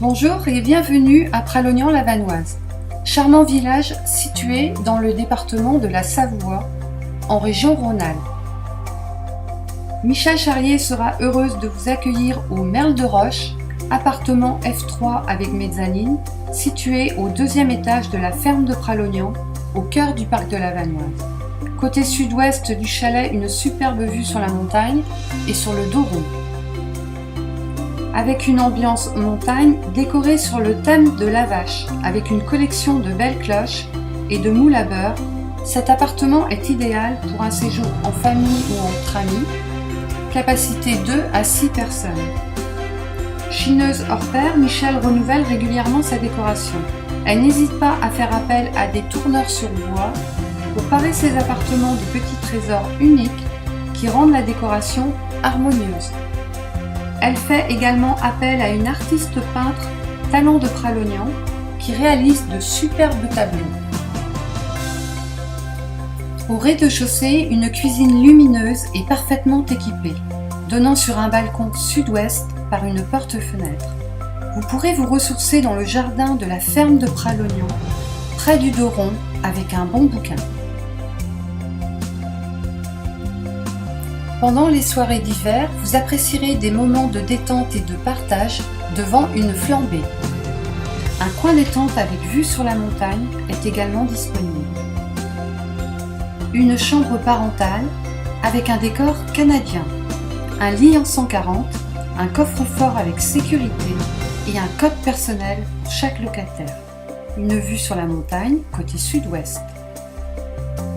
Bonjour et bienvenue à Pralognan-la-Vanoise, charmant village situé dans le département de la Savoie, en région Rhône-Alpes. Michel Charrier sera heureuse de vous accueillir au Merle de Roche, appartement F3 avec mezzanine, situé au deuxième étage de la ferme de Pralognan, au cœur du parc de la Vanoise. Côté sud-ouest du chalet, une superbe vue sur la montagne et sur le Doron. Avec une ambiance montagne décorée sur le thème de la vache, avec une collection de belles cloches et de moules à beurre, cet appartement est idéal pour un séjour en famille ou entre amis, capacité 2 à 6 personnes. Chineuse hors pair, Michel renouvelle régulièrement sa décoration. Elle n'hésite pas à faire appel à des tourneurs sur bois pour parer ses appartements de petits trésors uniques qui rendent la décoration harmonieuse. Elle fait également appel à une artiste peintre talent de Pralognan qui réalise de superbes tableaux. Au rez-de-chaussée, une cuisine lumineuse et parfaitement équipée, donnant sur un balcon sud-ouest par une porte-fenêtre. Vous pourrez vous ressourcer dans le jardin de la ferme de Pralognan, près du Doron, avec un bon bouquin. Pendant les soirées d'hiver, vous apprécierez des moments de détente et de partage devant une flambée. Un coin détente avec vue sur la montagne est également disponible. Une chambre parentale avec un décor canadien, un lit en 140, un coffre-fort avec sécurité et un code personnel pour chaque locataire. Une vue sur la montagne côté sud-ouest.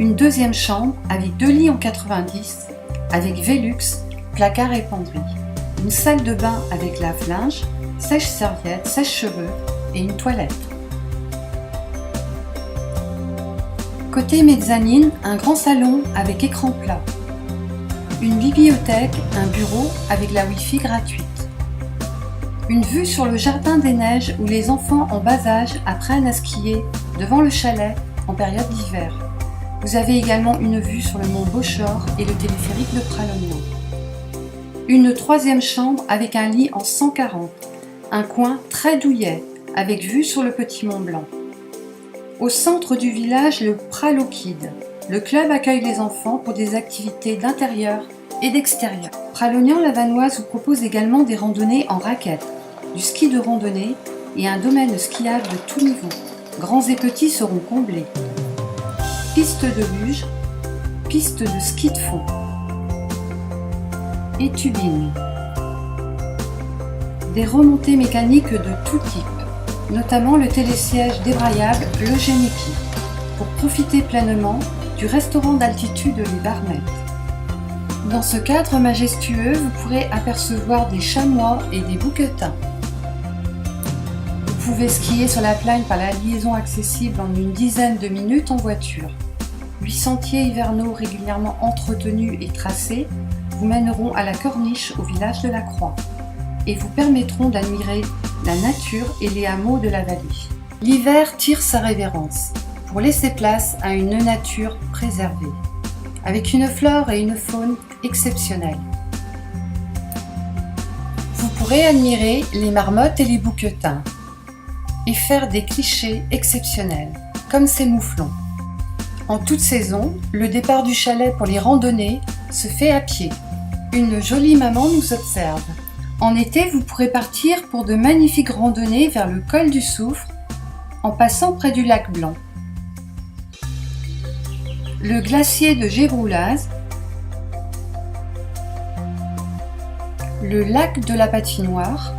Une deuxième chambre avec 2 lits en 90 avec Velux, placard et penderie. Une salle de bain avec lave-linge, sèche-serviette, sèche-cheveux et une toilette. Côté mezzanine, un grand salon avec écran plat. Une bibliothèque, un bureau avec la Wi-Fi gratuite. Une vue sur le jardin des neiges où les enfants en bas âge apprennent à skier devant le chalet en période d'hiver. Vous avez également une vue sur le mont Bochor et le téléphérique de Pralognan. Une troisième chambre avec un lit en 140, un coin très douillet avec vue sur le petit Mont Blanc. Au centre du village, le Pralokid. Le club accueille les enfants pour des activités d'intérieur et d'extérieur. Pralognan-la-Vanoise vous propose également des randonnées en raquettes, du ski de randonnée et un domaine skiable de tout niveau. Grands et petits seront comblés. Piste de luge, piste de ski de fond et tubing. Des remontées mécaniques de tout type, notamment le télésiège débrayable Le Généki, pour profiter pleinement du restaurant d'altitude Les Barmettes. Dans ce cadre majestueux, vous pourrez apercevoir des chamois et des bouquetins. Vous pouvez skier sur la plagne par la liaison accessible en une dizaine de minutes en voiture. 8 sentiers hivernaux régulièrement entretenus et tracés vous mèneront à la corniche au village de la Croix et vous permettront d'admirer la nature et les hameaux de la vallée. L'hiver tire sa révérence pour laisser place à une nature préservée, avec une flore et une faune exceptionnelles. Vous pourrez admirer les marmottes et les bouquetins et faire des clichés exceptionnels, comme ces mouflons. En toute saison, le départ du chalet pour les randonnées se fait à pied. Une jolie maman nous observe. En été, vous pourrez partir pour de magnifiques randonnées vers le col du Soufre, en passant près du lac Blanc. Le glacier de Gévroulaz, le lac de la Patinoire,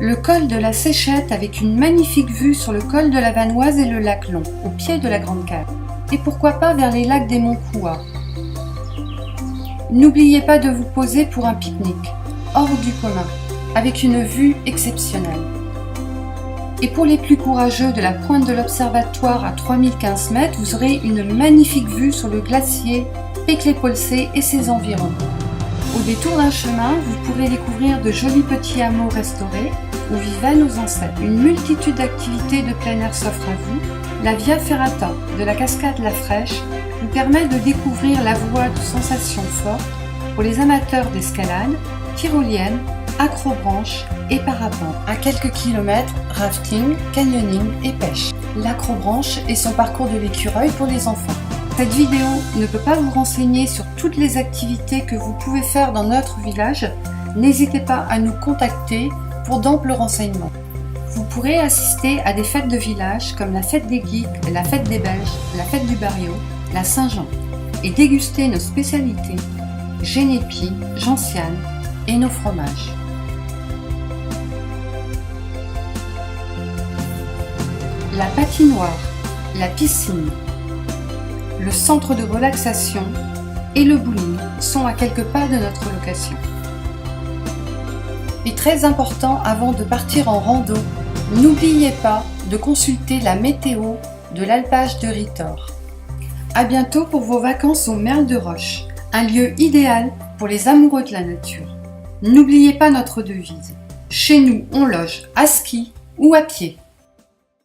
le col de la Séchette avec une magnifique vue sur le col de la Vanoise et le lac Long, au pied de la Grande Cave. Et pourquoi pas vers les lacs des Monts Couat. N'oubliez pas de vous poser pour un pique-nique, hors du commun, avec une vue exceptionnelle. Et pour les plus courageux de la pointe de l'observatoire à 3015 mètres, vous aurez une magnifique vue sur le glacier Peclet-Polsé et ses environs. Au détour d'un chemin, vous pourrez découvrir de jolis petits hameaux restaurés où vivaient nos ancêtres. Une multitude d'activités de plein air s'offre à vous. La Via Ferrata de la cascade La Fraîche vous permet de découvrir la voie de sensations fortes pour les amateurs d'escalade, tyrolienne, acrobranche et parapente. À quelques kilomètres, rafting, canyoning et pêche. L'acrobranche est son parcours de l'écureuil pour les enfants. Cette vidéo ne peut pas vous renseigner sur toutes les activités que vous pouvez faire dans notre village. N'hésitez pas à nous contacter pour d'amples renseignements. Vous pourrez assister à des fêtes de village comme la fête des Geeks, la fête des Belges, la fête du Barrio, la Saint-Jean et déguster nos spécialités, génépi, gentiane et nos fromages. La patinoire, la piscine, le centre de relaxation et le bowling sont à quelques pas de notre location. Et très important, avant de partir en rando, n'oubliez pas de consulter la météo de l'alpage de Ritor. À bientôt pour vos vacances au Merle de Roche, un lieu idéal pour les amoureux de la nature. N'oubliez pas notre devise. Chez nous, on loge à ski ou à pied.